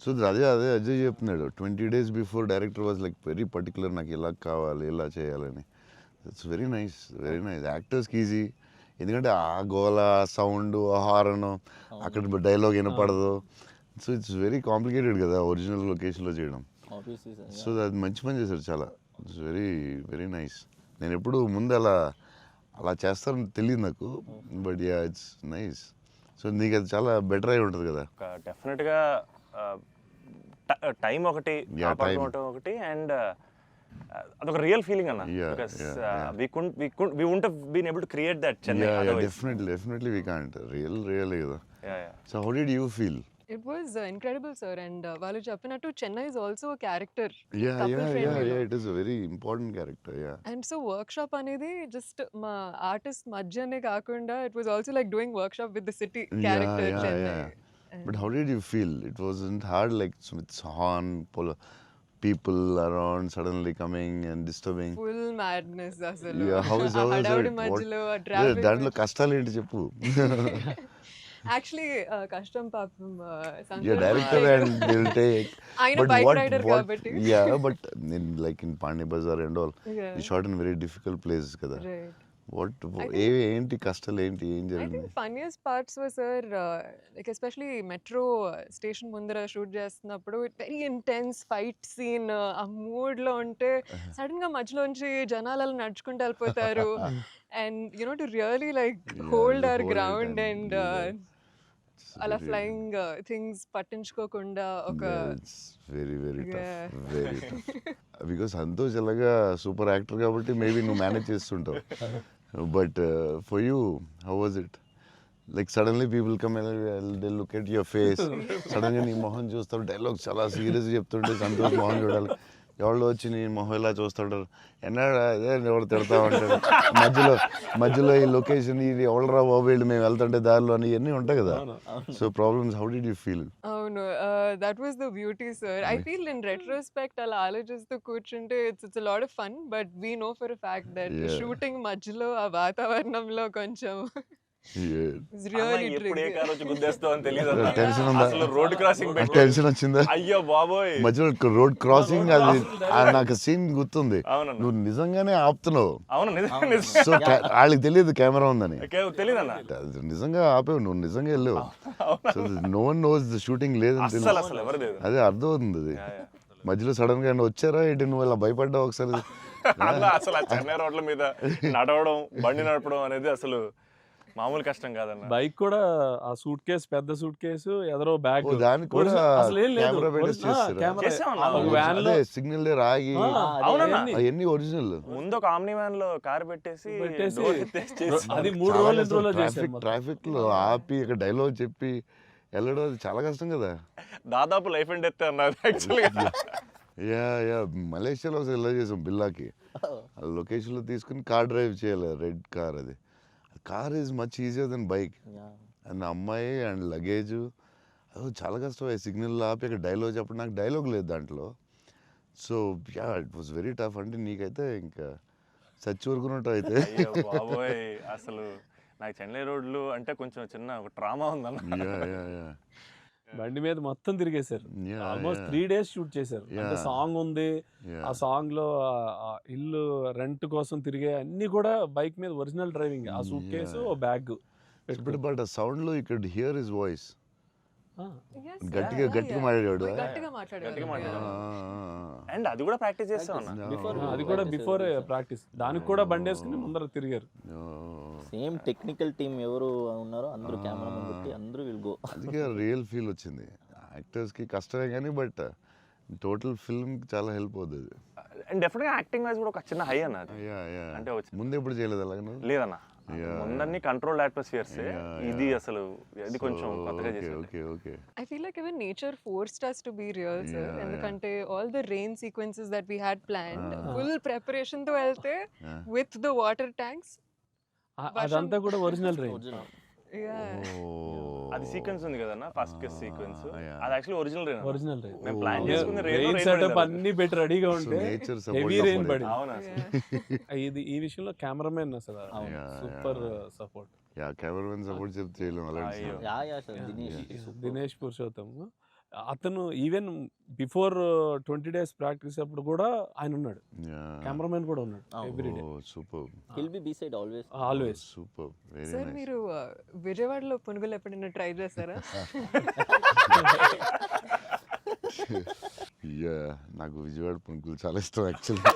So అదే అజయ్ చెప్తున్నాడు 20 days before director was like very particular, నాకు ఇలా కావాలి ఇలా చేయాలని. ఇట్స్ వెరీ నైస్ యాక్టర్స్కి ఈజీ, ఎందుకంటే ఆ గోల సౌండ్ హారన్ అక్కడ డైలాగ్ వినపడదు. సో ఇట్స్ వెరీ కాంప్లికేటెడ్ కదా ఒరిజినల్ లొకేషన్లో చేయడం. సో అది మంచి పని చేశారు చాలా. It's very very nice. నేను ఎప్పుడు ముందు అలా చేస్తారని తెలియదు నాకు, but yeah it's nice. So నీకు అది చాలా బెటర్ అయి ఉంటుంది కదా. డెఫినెట్గా టైం ఒకటి ఒకటి అండ్ అదొక రియల్ ఫీలింగ్ అన్న. Because we wouldn't have been able to create that Chennai otherwise. Definitely we can't. Really కదా. So how did you feel? It was incredible, sir, and వాళ్ళు చెప్పినట్టు Chennai is also a character. Yeah, it is a very important character, yeah. And so workshop అనేది just మా artist మధ్యనే కాకుండా it was also like doing workshop with the city character Chennai. But how did you feel? It wasn't hard, like with horn, people around suddenly coming and disturbing. Full madness అసలు. Yeah, how is హడావుడి మధ్యలో traffic. దాంట్లో కష్టాలు ఏంటి చెప్పు. Actually కష్టం పాపం director and దిల్ టేక్ ఆయన బైక్ రైడర్ కాబట్టి. బట్ నేను like in Pondy Bazaar and all you shot in very difficult places కదా. ఏంటి కష్టాలు ఏంటి, ఏం జరిగింది? Funniest parts were sir, like especially metro station ముందర షూట్ చేస్తున్నప్పుడు వెరీ ఇంటెన్స్ ఫైట్ సీన్, ఆ మూడ్ లో ఉంటే సడన్ గా మధ్యలోంచి జనాలు నడుచుకుంటూ వెళ్ళిపోతారు. And you know to really like hold our ground and అలా ఫ్లయింగ్ థింగ్స్ పట్టించుకోకుండా ఒక వెరీ టఫ్. బికాస్ సంతోష్ ఎలాగా సూపర్ యాక్టర్ కాబట్టి మేబీ నువ్వు మేనేజ్ చేస్తుంటావు. But for you how was it? Like suddenly people come they look at your face, సడన్గా నీ మొహం చూస్తారు, డైలాగ్ చాలా సీరియస్గా చెప్తుంటే సంతోష్ మొహం చూడాలి. ఎవరు వచ్చి నీ మొహం ఇలా చూస్తుంటారు, ఎన్నాడు అదే ఎవరు తిడతా ఉంటారు, మధ్యలో ఈ లొకేషన్ ఇది ఎవడరా బాబు వీళ్ళు మేము వెళ్తుంటే దారిలో అని ఇవన్నీ ఉంటాయి కదా. So problems, how did you feel? అవును, that was the beauty sir. I feel in retrospect అలా ఆలోచిస్తూ కూర్చుంటే it's lot of fun, but we know for a fact that shooting మధ్యలో ఆ వాతావరణంలో కొంచెం రోడ్ క్రాసింగ్ టెన్షన్ వచ్చిందా? అయ్యో బాబోయ్, మధ్యలో రోడ్ క్రాసింగ్ అది నాకు సీన్ గుర్తుంది. నువ్వు నిజంగానే ఆపుతున్నావు. సో వాళ్ళకి తెలియదు కెమెరా ఉందని, నిజంగా ఆపేవు, నువ్వు నిజంగా వెళ్ళావు. So no one knows the shooting లేదని తెలియదు. అదే అర్థం అవుతుంది. అది మధ్యలో సడన్ గా వచ్చారా ఏంటి, నువ్వు ఇలా భయపడ్డావు ఒకసారి? అసలు చెన్నై రోడ్ల మీద నడవడం, బండి నడపడం అనేది అసలు మామూలు కష్టం కాదన్న. బైక్ కూడా ఆ సూట్ కేసు, పెద్ద సూట్ కేసు, ఎదరో బ్యాగ్, దానికి కూడా సిగ్నల్ రాగి అవన్నీ ఒరిజినల్. ముందు ఒక ఆమ్ని వ్యాన్ లో కార్ పెట్టేసి అది 3 రోజులు ట్రాఫిక్ లో ఆపి ఇక్కడ డైలాగ్ చెప్పి వెళ్ళడం అది చాలా కష్టం కదా. దాదాపు లైఫ్ అండ్ డెత్ అన్నారు యాక్చువల్గా. మలేషియాలో ఒకసారి ఇలా చేసాం బిల్లాకి, లొకేషన్లో తీసుకుని కార్ డ్రైవ్ చేయాలి, రెడ్ కార్. అది car is much easier than bike. And అమ్మాయి అండ్ లగేజ్ అది చాలా కష్టం. సిగ్నల్ ఆపి అక్కడ డైలాగ్ చెప్పడం, నాకు డైలాగ్ లేదు దాంట్లో. So it was very tough. అంటే నీకైతే ఇంకా చచ్చి ఊరుకున్నట్టు అయితే. అసలు నాకు చెన్నై రోడ్లు అంటే కొంచెం చిన్న ఒక ట్రామా ఉందన్న. బండి మీద మొత్తం తిరిగేశారు, ఆల్మోస్ట్ 3 days షూట్ చేశారు. అంటే సాంగ్ ఉంది, ఆ సాంగ్ లో ఇల్లు రెంట్ కోసం తిరిగే అన్ని కూడా బైక్ మీద ఒరిజినల్ డ్రైవింగ్, ఆ సూట్ కేసు, బ్యాగ్. బట్ ఆ సౌండ్ లో you could hear his voice. గట్టిగా మాట్లాడాడు. అండ్ అది కూడా ప్రాక్టీస్ చేస్తాం, అది కూడా బిఫోర్ ప్రాక్టీస్. దానికి కూడా బండి వేసుకుని ముందర తిరిగారు. సేమ్ టెక్నికల్ టీమ్ ఎవరు ఉన్నారో అందరూ కెమెరా ముందు పెట్టి అందరూ విల్ గో. అందుకే రియల్ ఫీల్ వచ్చింది. యాక్టర్స్ కి కష్టమే కానీ బట్ టోటల్ ఫిల్మ్ చాలా హెల్ప్ అవుతుంది. అండ్ డెఫినెట్గా యాక్టింగ్ వైజ్ కూడా ఒక చిన్న హై అన్న. అంటే ముందు ఎప్పుడు చేయలేదు అలాగే? లేదన్న, ముందన్ని కంట్రోల్డ్ అట్మాస్ఫియర్స్, ఇది అసలు ఇది కొంచెం కొత్తగా చేశారు. I feel like even nature forced us to be real, sir. ఎందుకంటే all the rain sequences that we had planned, full preparation తో వెళ్తే with the water tanks, అదంతా కూడా ఒరిజినల్ రెయిన్. అది సీక్వెన్స్ ఉంది కదన్న, ఫస్ట్ సీక్వెన్స్ అది యాక్చువల్లీ ఒరిజినల్ రెయిన్. మేము ప్లాన్ రెయిన్ చేసుకున్న సెటప్ అన్ని పెట్టి రెడీగా ఉంటే హెవీ రెయిన్ పడింది. అవునా ఇది ఈ విషయంలో కెమెరామెన్ అసలు సూపర్ సపోర్ట్. కెమెరామెన్ సపోర్ట్ చెప్తే దినేష్ పురుషోత్తం అతను ఈవెన్ బిఫోర్ 20 days ప్రాక్టీస్ అప్పుడు కూడా ఆయన ఉన్నాడు, కెమెరామెన్ కూడా ఉన్నాడు everyday. Super hill B side always. Always. Super very sir nice. మీరు విజయవాడలో పునుగులు ఎప్పుడైనా ట్రై చేశారా? నాకు విజయవాడ పునుకులు చాలా ఇష్టం యాక్చువల్లీ.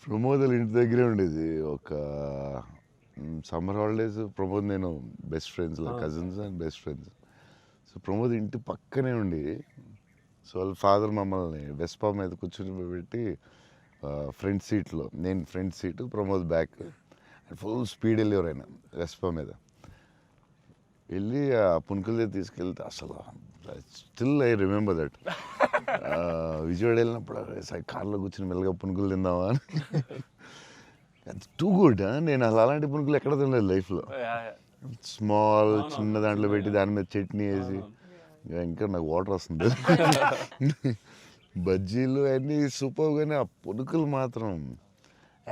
ప్రమోద్ ఇంటి దగ్గరే ఉండేది. ఒక సమ్మర్ హాలిడేస్ ప్రమోద్ నేను best friends, like cousins and best friends. So Pramod ఇంటి పక్కనే ఉండి, సో వాళ్ళ ఫాదర్ మమ్మల్ని వెస్పా మీద కూర్చొని పెట్టి ఫ్రంట్ సీట్లో, నేను front seat, Pramod back, full speed వెళ్ళేవారు ఆయన వెస్పా మీద. వెళ్ళి ఆ పునుకుల దగ్గర తీసుకెళ్తే అసలు still I remember that. Vijayawada వెళ్ళినప్పుడు కార్లో కూర్చొని మెల్లగా పునుకులు తిందామా అని. Too good. నేను అసలు అలాంటి పునుకులు ఎక్కడ తినలేదు లైఫ్లో. స్మాల్ చిన్న దాంట్లో పెట్టి దాని మీద చట్నీ వేసి, ఇంకా నాకు వాటర్ వస్తుంది. బజ్జీలు అన్నీ సూపర్, కానీ ఆ పునుకులు మాత్రం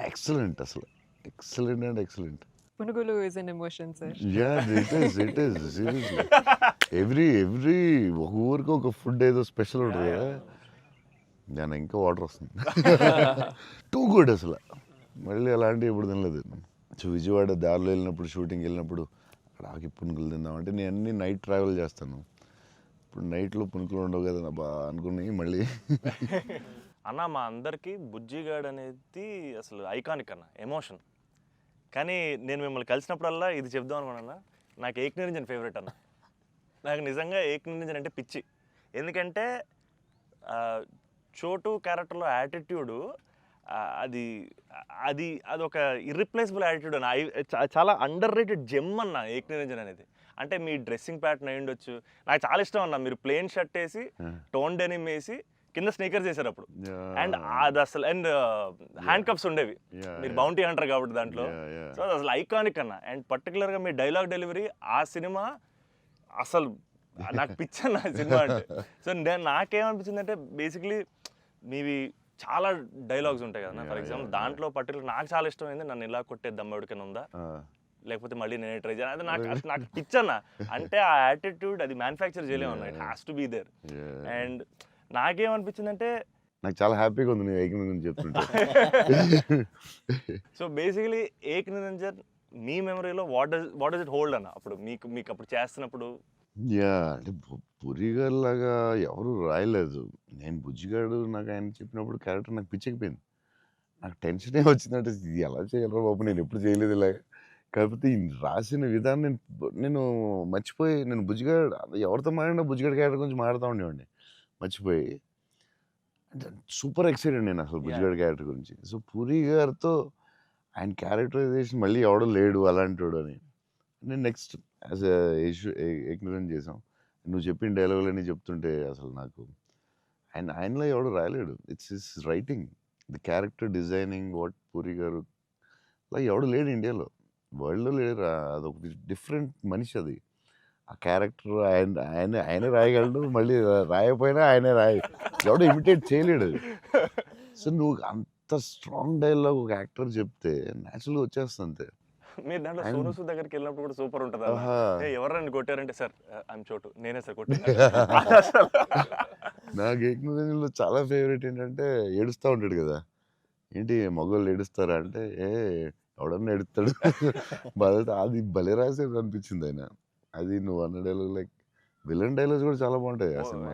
ఎక్సలెంట్, అసలు ఎక్సలెంట్ అండ్ ఎక్సలెంట్. పునుగులు is an emotion sir. It is seriously. Every ఒక ఊరికి ఒక ఫుడ్ ఏదో స్పెషల్ ఉంటుంది కదా, దాని ఇంకా వాటర్ వస్తుంది. టూ గుడ్ అసలు. మళ్ళీ అలాంటివి ఎప్పుడు తినలేదు. సో విజయవాడ దారిలో వెళ్ళినప్పుడు, షూటింగ్ వెళ్ళినప్పుడు అక్కడ ఆకి పునుకులు తిందామంటే, నేను అన్ని నైట్ ట్రావెల్ చేస్తాను. ఇప్పుడు నైట్లో పునుకులు ఉండవు కదా బా అనుకుని మళ్ళీ. అన్న మా అందరికీ బుజ్జిగాడ్ అనేది అసలు ఐకానిక్ అన్న, ఎమోషన్. కానీ నేను మిమ్మల్ని కలిసినప్పుడల్లా ఇది చెప్దాం అనుకున్నా, నాకు ఏక్ నిరంజన్ ఫేవరెట్ అన్న. నాకు నిజంగా ఏక్ నిరంజన్ అంటే పిచ్చి. ఎందుకంటే చోటు క్యారెక్టర్లో యాటిట్యూడు, అది అది అదొక ఇర్రిప్లేసబుల్ యాటిట్యూడ్ అన్న. చాలా అండర్ రేటెడ్ జెమ్ అన్న ఏక్ నిరంజన్ అనేది. అంటే మీ డ్రెస్సింగ్ ప్యాటర్న్ అయి ఉండొచ్చు, నాకు చాలా ఇష్టం అన్న. మీరు ప్లెయిన్ షర్ట్ వేసి, టోన్ డెనిమ్ వేసి, కింద స్నీకర్స్ వేసారు అప్పుడు. అండ్ అది అసలు, అండ్ హ్యాండ్ కప్స్ ఉండేవి, మీరు బౌంటీ అంటారు కాబట్టి దాంట్లో. సో అది అసలు ఐకానిక్ అన్న. అండ్ పర్టికులర్గా మీ డైలాగ్ డెలివరీ, ఆ సినిమా అసలు నాకు పిచ్చన్న సినిమా అంటే. సో నాకేమనిపించింది అంటే, బేసిక్లీ మీవి చాలా డైలాగ్స్ ఉంటాయి కదా. ఫర్ ఎగ్జాంపుల్ దాంట్లో పర్టికులర్ నాకు చాలా ఇష్టమైంది, నన్ను ఇలా కొట్టే దమ్మడికైనా ఉందా, లేకపోతే మళ్ళీ నేనే ట్రై చేయాలి, అది నాకు పిచ్చన్న. అంటే ఆ యాటిట్యూడ్ అది మ్యానుఫ్యాక్చర్ చేయలేమన్నా, it has to be there. And నాకేమనిపించిందంటే, నాకు చాలా హ్యాపీగా ఉంది నేను ఏక్ నిరంజన్ చెప్తుంటే. సో బేసికలీ ఏక్ నిరంజన్ మీ మెమరీలో వాట్ డస్ ఇట్ హోల్డ్ అన్న అప్పుడు మీకు అప్పుడు చేస్తున్నప్పుడు? అంటే పురి గారు లాగా ఎవరు రాయలేదు. నేను బుజ్జిగాడు నాకు ఆయన చెప్పినప్పుడు క్యారెక్టర్ నాకు పిచ్చకపోయింది. నాకు టెన్షనే వచ్చిందంటే, ఇది ఎలా చేయగలరా బాబు, నేను ఎప్పుడు చేయలేదు ఇలాగ. కాకపోతే ఈ రాసిన విధానం నేను మర్చిపోయి, నేను బుజ్జిగాడు ఎవరితో మాట్లాడినా బుజ్జిగాడు క్యారెక్టర్ గురించి మాట్లాడుతూ ఉండేవాడిని మర్చిపోయి. సూపర్ ఎక్సైటెడ్ నేను అసలు బుజ్జిగాడు క్యారెక్టర్ గురించి. సో పూరి గారితో ఆయన క్యారెక్టరైజేషన్ మళ్ళీ ఎవడో లేడు అలాంటి వాడు అని నేను నెక్స్ట్ యాజ్ ఎగ్నరెంట్ చేసాం. నువ్వు చెప్పిన డైలాగులన్నీ చెప్తుంటే అసలు నాకు ఆయనలో ఎవడు రాయలేడు. It's his writing, the character designing, what Puri గారు అలా ఎవడు లేడు ఇండియాలో, వరల్డ్లో లేడు. అదొక డిఫరెంట్ మనిషి అది. ఆ క్యారెక్టర్ ఆయనే రాయగలడు, మళ్ళీ రాయకపోయినా ఆయనే ఎవడో ఇమిటేట్ చేయలేడు. సో నువ్వు అంత స్ట్రాంగ్ డైలాగ్ ఒక యాక్టర్ చెప్తే న్యాచురల్గా వచ్చేస్తుంది అంతే. మీరు దాంట్లో సోను సూద్ దగ్గరికి వెళ్ళినప్పుడు కూడా సూపర్ ఉంటుంది. ఎవరైనా కొట్టారంటే, సార్ ఐమ్ చోటు, నేనే సార్ కొట్టాను. నాకు ఏకనిరంజన్లో చాలా ఫేవరెట్ ఏంటంటే, ఏడుస్తూ ఉంటాడు కదా, ఏంటి మగవాళ్ళు ఏడుస్తారా అంటే, ఎవడన్నా ఏడుస్తాడు బాధ. అది భలే రాసేది అనిపించింది ఆయన. అది నువ్వు అన్న డైలాగ్, లైక్ విలన్ డైలాగ్స్ కూడా చాలా బాగుంటాయి ఆ సినిమా.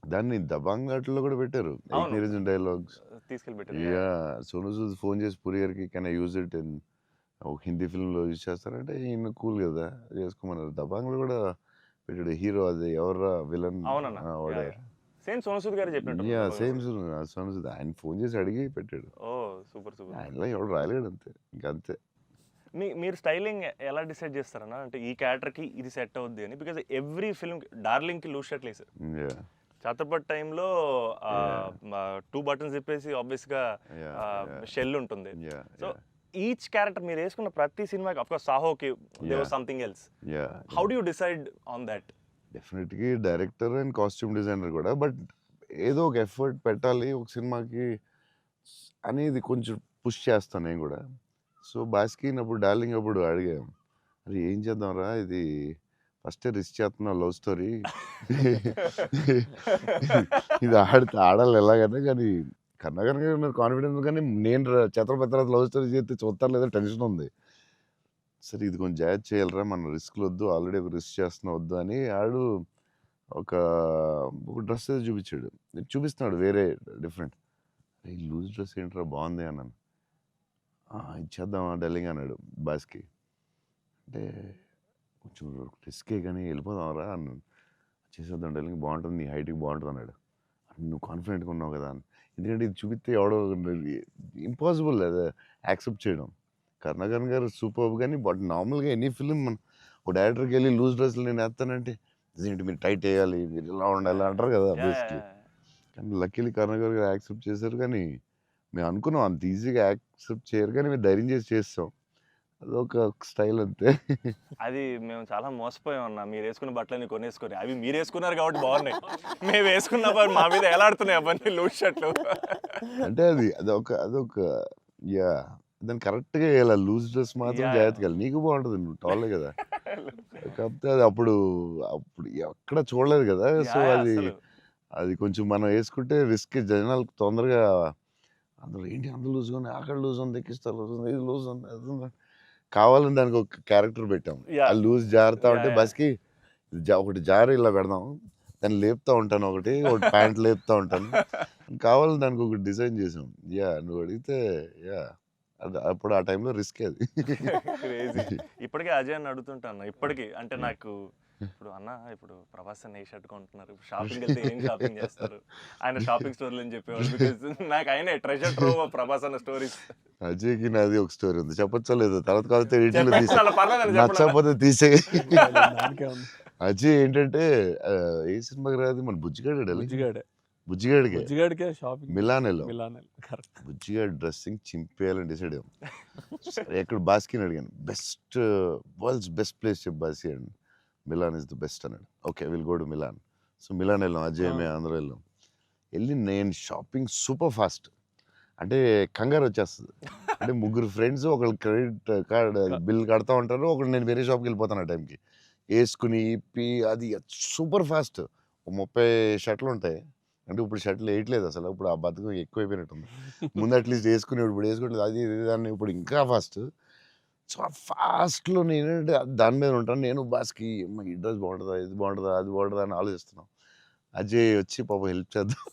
దాన్ని దబాంగాట్లో కూడా పెట్టారు ఏకనిరంజన్ డైలాగ్స్ తీసుకెళ్ళి. సోను సూద్ ఫోన్ చేసి పూరి గారికి can I use it in ఒక హిందీ ఫిల్మ్లో యూజ్ చేస్తారంటే, ఈయన కూల్ కదా చేసుకోమన్నారు. దబాంగ్లో కూడా పెట్టాడు హీరో, అది ఎవరా విలన్. సేమ్ సోను సూద్ గారు చెప్పినట్టు. సేమ్ సోను సూద్ ఆయన ఫోన్ చేసి అడిగి పెట్టాడు. Super super. ఆయనలో ఎవడు రాయలేడు అంతే, ఇంకా అంతే. మీరు స్టైలింగ్ ఎలా డిసైడ్ చేస్తారన్నా, అంటే ఈ క్యారెక్టర్కి ఇది సెట్ అవుద్ది అని? బికాజ్ ఎవ్రీ ఫిల్మ్ డార్లింగ్కి లూజ్ షర్ట్ వేసారు, ఛత్రపతి టైంలో 2 buttons తిప్పేసి ఆబ్వియస్గా షెల్ ఉంటుంది. సో ఈచ్ క్యారెక్టర్ మీరు వేసుకున్న ప్రతి సినిమాకి, అఫ్కోర్స్ సాహోకి there was something else. How do you decide on that? డెఫినెట్గా డైరెక్టర్ అండ్ కాస్ట్యూమ్ డిజైనర్ కూడా, బట్ ఏదో ఒక ఎఫర్ట్ పెట్టాలి ఒక సినిమాకి అనేది కొంచెం పుష్ చేస్తాను నేను కూడా. సో బాస్కిన్ అప్పుడు డార్లింగ్ అప్పుడు అడిగాం, అది ఏం చేద్దాంరా, ఇది ఫస్ట్ రిస్క్ చేస్తున్నావు లవ్ స్టోరీ, ఇది ఆడాలి ఎలాగైనా. కానీ కర్ణాకర్ గారు కాన్ఫిడెన్స్, కానీ నేను ఛత్రపతి తర్వాత లవ్ స్టోరీ చేస్తే చూస్తారు లేదా టెన్షన్ ఉంది. సరే ఇది కొంచెం జాగ్రత్త చేయాలరా, మన రిస్క్లు వద్దు, ఆల్రెడీ ఒక రిస్క్ చేస్తున్నా వద్దు అని ఆడు ఒక డ్రెస్ ఏదో చూపించాడు. చూపిస్తున్నాడు వేరే డిఫరెంట్. ఈ లూజ్ డ్రెస్ ఏంట్రా బాగుంది అన్నాను. ఇచ్చేద్దామా డల్లింగ్ అన్నాడు బాస్కి. అంటే కొంచెం రిస్కే కానీ వెళ్ళిపోదాంరా అన్నాను. చేసేద్దాం డల్లింగ్, బాగుంటుంది, నీ హైట్కి బాగుంటుంది అన్నాడు. నువ్వు కాన్ఫిడెంట్గా ఉన్నావు కదా అని. ఎందుకంటే ఇది చూపిస్తే ఎవడో ఇంపాసిబుల్ అది యాక్సెప్ట్ చేయడం. కర్ణాకర్ గారు సూపర్, కానీ బట్ నార్మల్గా ఎనీ ఫిలిం మన ఒక డైరెక్టర్కి వెళ్ళి లూజ్ డ్రెస్లు నేను వేస్తానంటే ఏంటి మీరు టైట్ వేయాలి, మీరు ఇలా ఉండాలి అంటారు కదా బేసిక్లీ. కానీ లక్కీలీ కర్ణాకర్ గారు యాక్సెప్ట్ చేశారు. కానీ మేము అనుకున్నాం అంత ఈజీగా యాక్సెప్ట్ చేయరు, కానీ మేము ధైర్యం చేసి చేస్తాం. అదొక స్టైల్ అంతే. అది మేము చాలా మోసపోయాం అన్న. మీరు వేసుకున్న బట్టలన్నీ కొనేసుకొని, అవి మీరు వేసుకున్నారు కాబట్టి బాగున్నాయి, మేము వేసుకున్న మా మీద ఎలాడుతున్నాయి అవన్నీ లూజ్ షర్ట్లు. అంటే అదొక యా, దాన్ని కరెక్ట్గా వేయాలి. లూజ్ డ్రెస్ మాత్రం జాగ్రత్తగా వేయాలి. నీకు బాగుంటుంది, నువ్వు టాలే కదా. కాకపోతే అది అప్పుడు ఎక్కడ చూడలేదు కదా. సో అది కొంచెం మనం వేసుకుంటే రిస్క్. జనాలకు తొందరగా అందరూ ఏంటి అందరూ లూజ్ ఉంది, అక్కడ లూజ్ ఉంది, ఎక్కిస్తారు లూజ్ ఉంది, ఇది లూజ్ ఉంది, అది ఉంది. కావాలని దానికి ఒక క్యారెక్టర్ పెట్టాం. ఆ లూజ్ జారుతా ఉంటే బస్కి ఒకటి జారి ఇలా పెడదాం, దాన్ని లేపుతా ఉంటాను, ఒకటి ప్యాంట్ లేపుతా ఉంటాను. కావాలని దానికి ఒకటి డిజైన్ చేసాం. యా, నువ్వు అడిగితే యా, అప్పుడు ఆ టైంలో రిస్క్ అది. ఇప్పటికే అజయ్ అని అడుగుతుంటాను ఇప్పటికీ. అంటే నాకు ఇప్పుడు అన్న, ఇప్పుడు ప్రభాస్ అన్న ఏ షర్ట్ కొంటున్నారు, షాపింగ్ వెళ్తే ఏం షాపింగ్ చేస్తారు, ఆయన షాపింగ్ స్టోర్లు అని చెప్పేవాడు. బికాజ్ నాకు ఆయన ట్రెజర్ ట్రోవ్ ప్రభాస్ అన్న స్టోరీస్. అజయ్కి నాది ఒక స్టోరీ ఉంది, చెప్పచ్చో లేదు, తర్వాత కాకపోతే నచ్చకపోతే తీసే. అజయ్ ఏంటంటే ఏ సినిమాకి రాదు, మన బుజ్జిగాడికే మిలాన్ వెళ్ళాం. బుజ్జిగాడి డ్రెస్సింగ్ చింపేయాలని డిసైడ్ అయ్యాం. సరే ఎక్కడ బాస్కిని అడిగాను, బెస్ట్ వరల్డ్స్ బెస్ట్ ప్లేస్ చెప్పు బాస్కి అండి. మిలాన్ ఇస్ ద బెస్ట్ అన్నాడు. Okay will go to Milan. So Milan వెళ్ళాం, అజయ్ మేము అందరూ వెళ్ళాం. వెళ్ళి నేను షాపింగ్ సూపర్ ఫాస్ట్, అంటే కంగారు వచ్చేస్తుంది. అంటే ముగ్గురు ఫ్రెండ్స్ ఒకళ్ళు క్రెడిట్ కార్డ్ బిల్ కడతా ఉంటారు, ఒకళ్ళు నేను వేరే షాప్కి వెళ్ళిపోతాను ఆ టైంకి. వేసుకుని ఇప్పి అది సూపర్ ఫాస్ట్. 30 షర్ట్లు ఉంటాయి. అంటే ఇప్పుడు షర్ట్లు వేయట్లేదు అసలు, ఇప్పుడు ఆ బతుకు ఎక్కువైపోయినట్టుంది. ముందు అట్లీస్ట్ వేసుకునేవాడు, ఇప్పుడు వేసుకోవట్లేదు. అది దాన్ని ఇప్పుడు ఇంకా ఫాస్ట్. సో ఆ ఫాస్ట్లో నేనంటే దాని మీద ఉంటాను. నేను బాస్కి ఈ డ్రెస్ బాగుంటుందా, ఇది బాగుంటుందా, అది బాగుంటుందా అని ఆలోచిస్తున్నాం. అజయ్ వచ్చి పాపం హెల్ప్ చేద్దాం.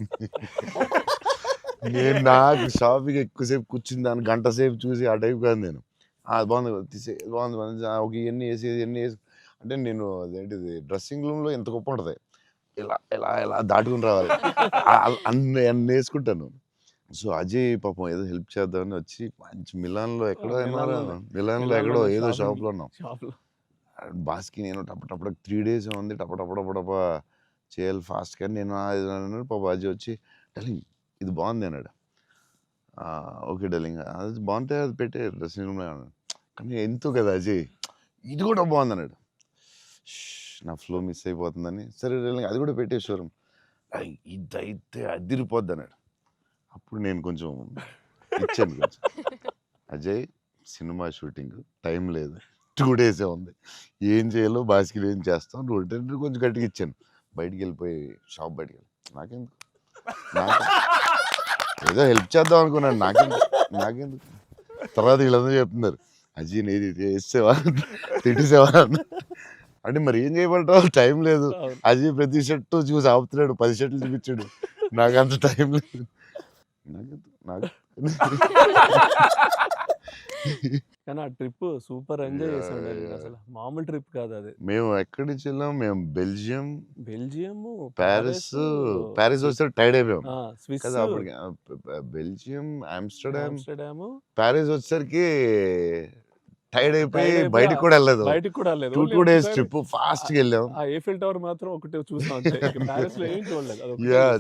నేను నాకు షాపింగ్ ఎక్కువసేపు కూర్చుని దాన్ని గంట సేపు చూసి ఆ టైప్ కాదు నేను. అది బాగుంది తీసే, బాగుంది ఒక ఇవన్నీ వేసి ఇవన్నీ వేసి. అంటే నేను అదేంటిది డ్రెస్సింగ్ రూమ్లో ఎంత గొప్ప ఉంటుంది, ఇలా ఇలా ఇలా దాటుకుని రావాలి, అన్ని వేసుకుంటాను. సో అజయ్ పాపం ఏదో హెల్ప్ చేద్దామని వచ్చి మంచి మిలాన్లో ఎక్కడో ఏదో షాప్లో ఉన్నాం. బాస్కి నేను టపటపడ 3 days ఉంది, టపటపడపడప చేయాలి ఫాస్ట్. కానీ నేను పాప అజయ్ వచ్చి డల్లింగ్ ఇది బాగుంది అన్నాడు. ఓకే డల్లింగ్ అది బాగుంటే అది పెట్టే డ్రెస్సింగ్ రూమ్లో అన్నాడు. కానీ ఎంతో కదా అజయ్, ఇది కూడా బాగుంది అన్నాడు. నా ఫ్లో మిస్ అయిపోతుందని, సరే డల్లింగ్ అది కూడా పెట్టే షోరూమ్, ఇదైతే అదిరిపోద్ది అన్నాడు. అప్పుడు నేను కొంచెం ఇచ్చాను కొంచెం. అజయ్ సినిమా షూటింగ్ టైం లేదు, 2 days ఉంది, ఏం చేయాలో బాస్కి ఏం చేస్తాం, నువ్వు కొంచెం గట్టిగా ఇచ్చాను. బయటికి వెళ్ళిపోయి షాప్ బయటికి వెళ్ళి నాకెందుకు ఏదో హెల్ప్ చేద్దాం అనుకున్నాను, నాకెందుకు. తర్వాత వీళ్ళందరూ చెప్తున్నారు అజయ్ నేది వేసేవా తిట్టేసేవా అంటే మరి ఏం చేయమంటావు, టైం లేదు. అజయ్ ప్రతి షర్టు చూసి ఆపుతున్నాడు, 10 షర్ట్లు చూపించాడు, నాకు అంత టైం లేదు. కానీ ఆ ట్రిప్ సూపర్ ఎంజాయ్ చేసాడు అసలు, మామూలు ట్రిప్ కాదు అది. మేము ఎక్కడి నుంచి వెళ్ళాం, మేము బెల్జియం, ప్యారిస్ వస్తే టైర్డ్ అయిపోయాం కదా అప్పటికి. బెల్జియం, ఆమ్స్టర్డామ్, ప్యారిస్ వచ్చేసరికి టైర్డ్ అయిపోయి బయటికి కూడా వెళ్ళలేదు. 2 days ట్రిప్ ఫాస్ట్ గా వెళ్ళాం. eiffel tower మాత్రం ఒకటి చూసాం, ప్యారిస్ లో ఏం చూడలేదు.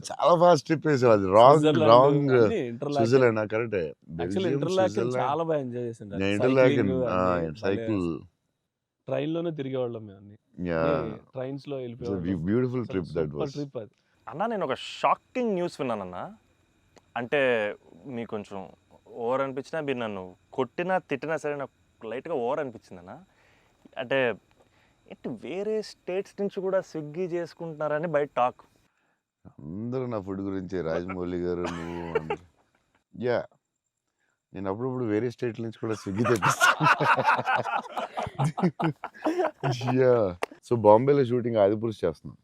చాలా ఫాస్ట్ ట్రిప్ వేసాం. అది రాంగ్ స్విట్జర్లాండ్ కరెక్ట్. చాలా బాగా ఎంజాయ్ చేసాం. సైకిల్ ట్రైన్ లోనే తిరిగేవాళ్ళం మేము అన్ని. ట్రైన్స్ లో వెళ్ళిపోయాం. Beautiful trip that was. Trip అది. అన్న నేను ఒక షాకింగ్ న్యూస్ విన్నానన్న. అంటే మీకు కొంచెం ఓవర్ అనిపించినా, మీరు నన్ను కొట్టినా తిట్టినా సరే నాకు లైట్గా ఓవర్ అనిపించింది అన్న. అంటే ఏంటి వేరే స్టేట్స్ నుంచి కూడా స్విగ్గీ చేసుకుంటున్నారని బయట టాక్. అందరూ నా ఫుడ్ గురించి రాజమౌళి గారు నువ్వు అందరూ. యా నేను అప్పుడప్పుడు వేరే స్టేట్ నుంచి కూడా స్విగ్గీ తెప్పిస్తాను. యా సో బాంబేలో షూటింగ్ ఆదిపురుష్ చేస్తున్నాం.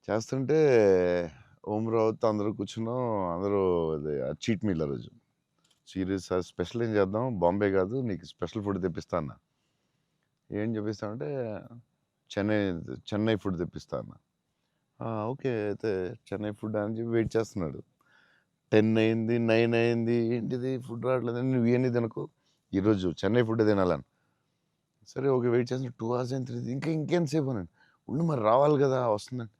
చేస్తుంటే ఓం రావుతో అందరూ కూర్చున్నాం. అందరూ అదే చీట్ మీల్ ఆ రోజు. సీరియస్ స్పెషల్ ఏం చేద్దాం, బాంబే కాదు నీకు స్పెషల్ ఫుడ్ తెప్పిస్తా అన్న. ఏం చెప్పిస్తామంటే చెన్నై ఫుడ్ తెప్పిస్తా అన్న. ఓకే అయితే చెన్నై ఫుడ్ అని చెప్పి వెయిట్ చేస్తున్నాడు. 10 అయింది, 9 అయింది, ఏంటిది ఫుడ్ రావట్లేదని, నువ్వు ఇవన్నీ తినకు ఈరోజు చెన్నై ఫుడ్ తినాలని. సరే ఓకే వెయిట్ చేస్తున్నా 2 hours అయింది, ఇంకెంతసేపు అనండి. ఉండి మరి రావాలి కదా వస్తుందండి.